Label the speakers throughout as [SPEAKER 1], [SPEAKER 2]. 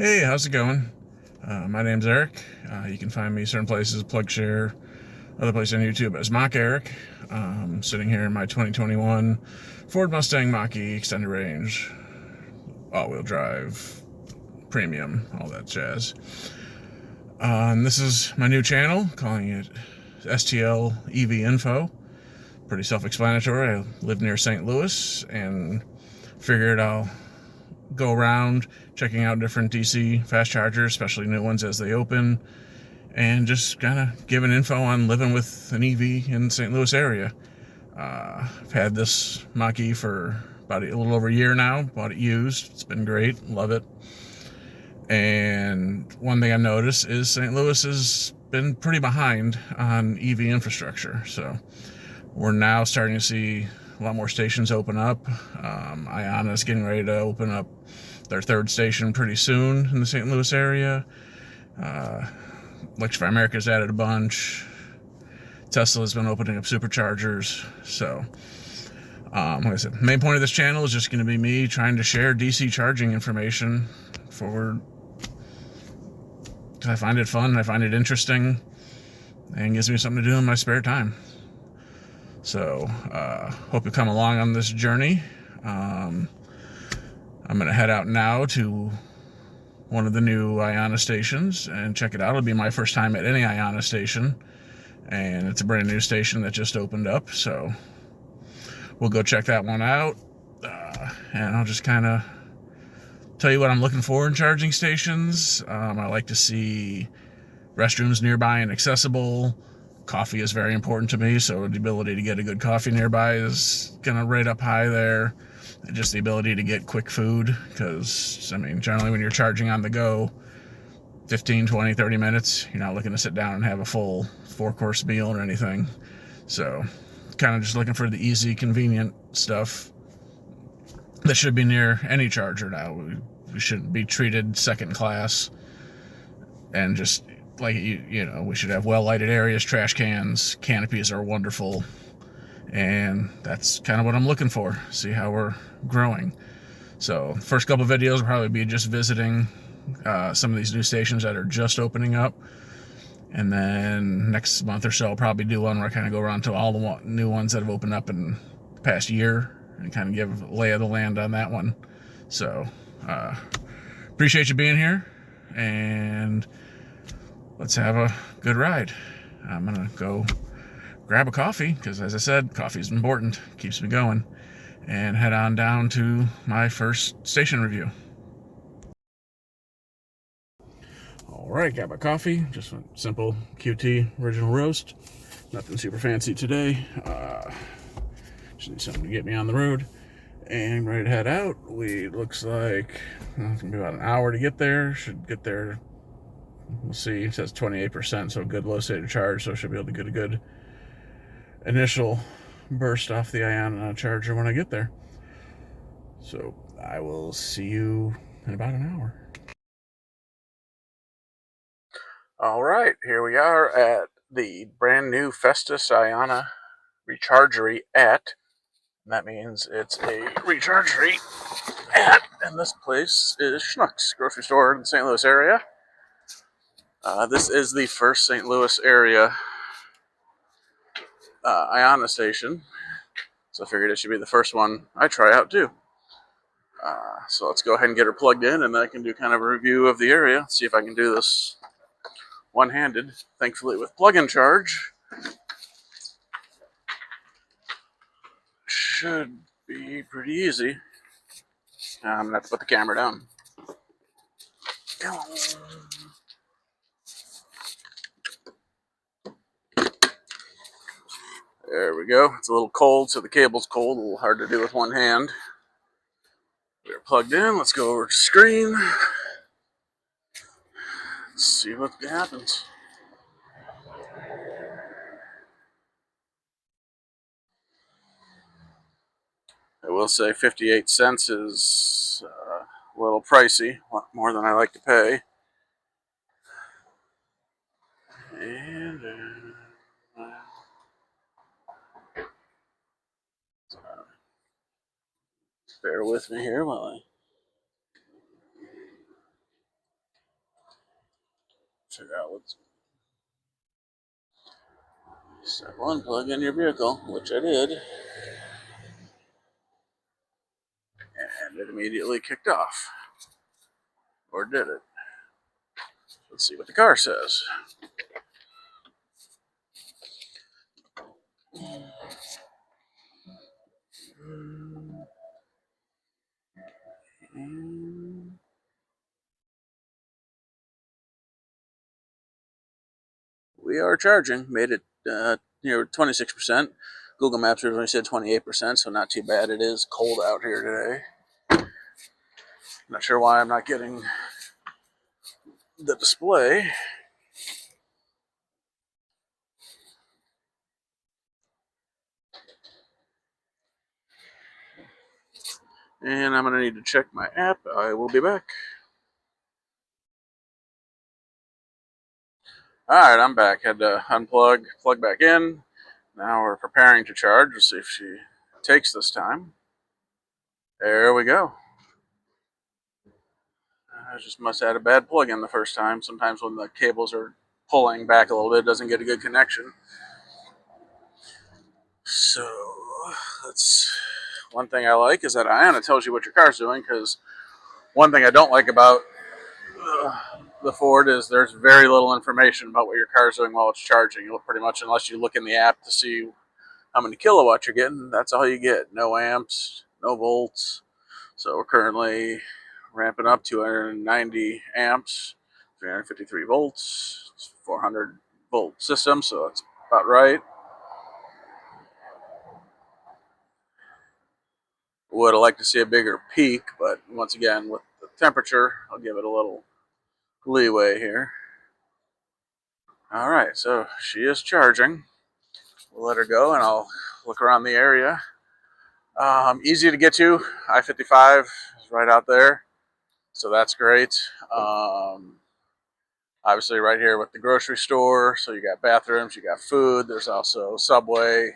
[SPEAKER 1] Hey, how's it going? My name's Eric. You can find me certain places, PlugShare, other places on YouTube as Mock Eric. Sitting here in my 2021 Ford Mustang Mach-E extended range, all-wheel drive, premium, all that jazz. And this is my new channel, calling it STL EV Info. Pretty self-explanatory. I live near St. Louis and figured I'll go around checking out different DC fast chargers, especially new ones as they open, and just kind of giving info on living with an EV in the St. Louis area. I've had this Mach-E for about a little over a year now. Bought it used. It's been great. Love it. And one thing I noticed is St. Louis has been pretty behind on EV infrastructure. So we're now starting to see a lot more stations open up. Ionna is getting ready to open up their third station pretty soon in the St. Louis area. Electrify America's added a bunch. Tesla's been opening up superchargers. So, like I said, the main point of this channel is just going to be me trying to share DC charging information because I find it fun, I find it interesting, and gives me something to do in my spare time. So, hope you come along on this journey. I'm going to head out now to one of the new Ionna stations and check it out. It'll be my first time at any Ionna station, and it's a brand new station that just opened up, so we'll go check that one out, and I'll just kind of tell you what I'm looking for in charging stations. I like to see restrooms nearby and accessible. Coffee is very important to me, so the ability to get a good coffee nearby is going to rate up high there. And just the ability to get quick food, because, I mean, generally when you're charging on the go, 15, 20, 30 minutes, you're not looking to sit down and have a full 4-course meal or anything. So, kind of just looking for the easy, convenient stuff that should be near any charger now. We shouldn't be treated second class, and just like, you know, we should have well-lighted areas, trash cans, canopies are wonderful, and that's kind of what I'm looking for. See how we're growing. So first couple videos will probably be just visiting some of these new stations that are just opening up, and then next month or so I'll probably do one where I kind of go around to all the new ones that have opened up in the past year and kind of give a lay of the land on that one. So appreciate you being here, and let's have a good ride. I'm gonna go grab a coffee, because as I said, coffee is important, keeps me going, and head on down to my first station review. Alright, got my coffee, just a simple QT original roast, nothing super fancy today. Just need something to get me on the road, and ready to head out. Looks like it's gonna be about an hour to get there. Should get there, we'll see. It says 28%, so good low state of charge, so I should be able to get a good initial burst off the Ionna charger when I get there. So I will see you in about an hour. All right, here we are at the brand new Festus Ionna Rechargery at. And that means it's a rechargery at, and this place is Schnucks grocery store in the St. Louis area. This is the first St. Louis area Ionna station, so I figured it should be the first one I try out too. So let's go ahead and get her plugged in, and then I can do kind of a review of the area, see if I can do this one-handed, thankfully with plug-in charge. Should be pretty easy. I'm gonna have to put the camera down. Come on. There we go. It's a little cold, so the cable's cold, a little hard to do with one hand. We're plugged in. Let's go over to screen. Let's see what happens. I will say 58 cents is a little pricey, a lot more than I like to pay. And bear with me here while I figure out what's. Step one, plug in your vehicle, which I did. And it immediately kicked off. Or did it? Let's see what the car says. We are charging. Made it near 26%. Google Maps originally said 28%, so not too bad. It is cold out here today. Not sure why I'm not getting the display. And I'm going to need to check my app. I will be back. Alright, I'm back. Had to unplug, plug back in. Now we're preparing to charge. We'll see if she takes this time. There we go. I just must have had a bad plug-in the first time. Sometimes when the cables are pulling back a little bit, it doesn't get a good connection. So, one thing I like is that Ionna tells you what your car's doing, because one thing I don't like about the Ford is there's very little information about what your car's doing while it's charging. You'll pretty much, unless you look in the app to see how many kilowatts you're getting, that's all you get. No amps, no volts. So we're currently ramping up 290 amps, 353 volts, 400 volt system, so that's about right. Would have liked to see a bigger peak, but once again, with the temperature, I'll give it a little leeway here. All right, so she is charging. We'll let her go, and I'll look around the area. Easy to get to. I-55 is right out there, so that's great. Obviously, right here with the grocery store, so you got bathrooms, you got food. There's also Subway.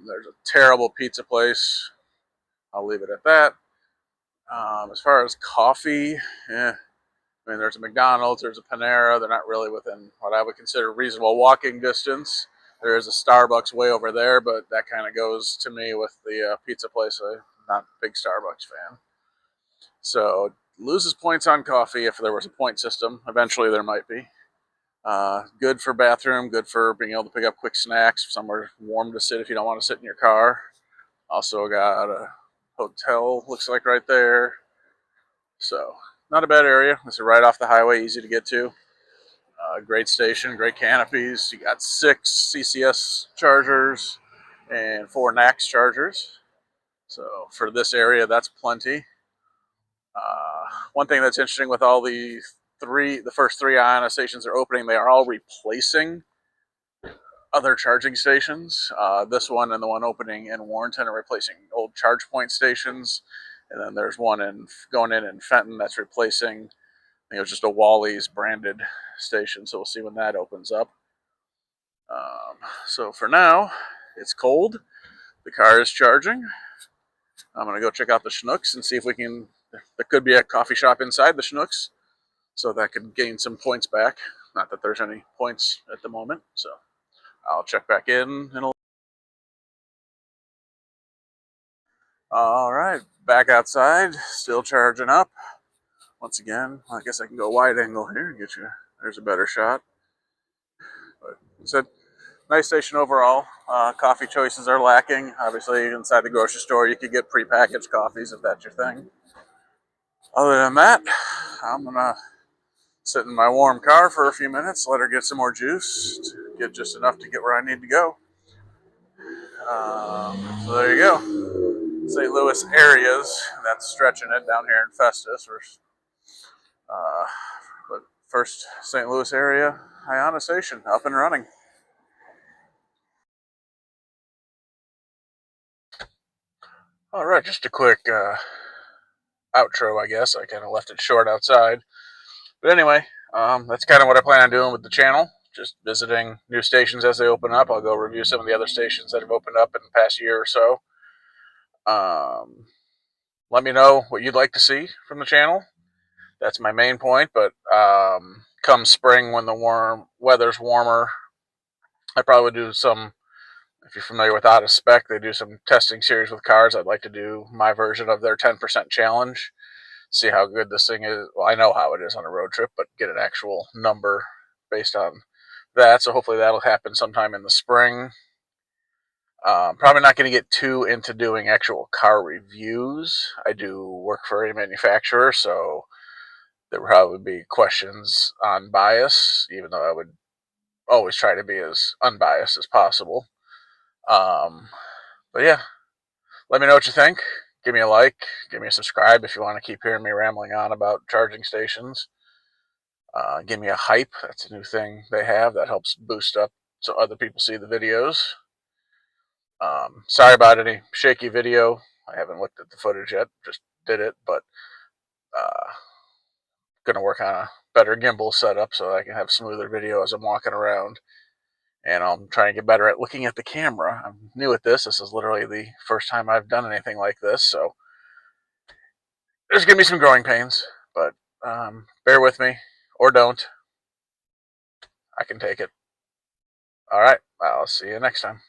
[SPEAKER 1] There's a terrible pizza place. I'll leave it at that. As far as coffee, I mean, there's a McDonald's, there's a Panera. They're not really within what I would consider reasonable walking distance. There is a Starbucks way over there, but that kind of goes to me with the pizza place. I'm not a big Starbucks fan. So loses points on coffee if there was a point system. Eventually there might be. Good for bathroom, good for being able to pick up quick snacks, somewhere warm to sit if you don't want to sit in your car. Also got a hotel, looks like right there. So not a bad area. This is right off the highway, easy to get to. Great station, great canopies. You got 6 CCS chargers and 4 NACS chargers. So for this area, that's plenty. One thing that's interesting with all the first 3 Ionna stations are opening, they are all replacing other charging stations. This one and the one opening in Warrenton are replacing old charge point stations. And then there's one going in Fenton that's replacing, I think it was just a Wally's branded station. So we'll see when that opens up. So for now, it's cold. The car is charging. I'm going to go check out the Schnucks and see if we can, there could be a coffee shop inside the Schnucks. So that could gain some points back. Not that there's any points at the moment. So I'll check back in a little. All right, back outside, still charging up. Once again, I guess I can go wide angle here and get you, there's a better shot. But it's a nice station overall. Coffee choices are lacking. Obviously, inside the grocery store, you could get prepackaged coffees if that's your thing. Other than that, I'm gonna sit in my warm car for a few minutes, let her get some more juice, to get just enough to get where I need to go. So there you go. St. Louis areas, that's stretching it down here in Festus. But first St. Louis area, Ionna Station, up and running. All right, just a quick outro, I guess. I kind of left it short outside. But anyway, that's kind of what I plan on doing with the channel. Just visiting new stations as they open up. I'll go review some of the other stations that have opened up in the past year or so. Let me know what you'd like to see from the channel. That's my main point, but come spring when the weather's warmer, I probably would do some, if you're familiar with Out of Spec, they do some testing series with cars. I'd like to do my version of their 10% challenge, see how good this thing is. Well, I know how it is on a road trip, but get an actual number based on that. So hopefully that'll happen sometime in the spring. Probably not going to get too into doing actual car reviews. I do work for a manufacturer, so there will probably be questions on bias, even though I would always try to be as unbiased as possible. But yeah, let me know what you think. Give me a like, give me a subscribe if you want to keep hearing me rambling on about charging stations. Give me a hype. That's a new thing they have that helps boost up so other people see the videos. Sorry about any shaky video. I haven't looked at the footage yet. Just did it, but going to work on a better gimbal setup so I can have smoother video as I'm walking around. And I'm trying to get better at looking at the camera. I'm new at this. This is literally the first time I've done anything like this, so there's going to be some growing pains, but bear with me, or don't. I can take it. All right, I'll see you next time.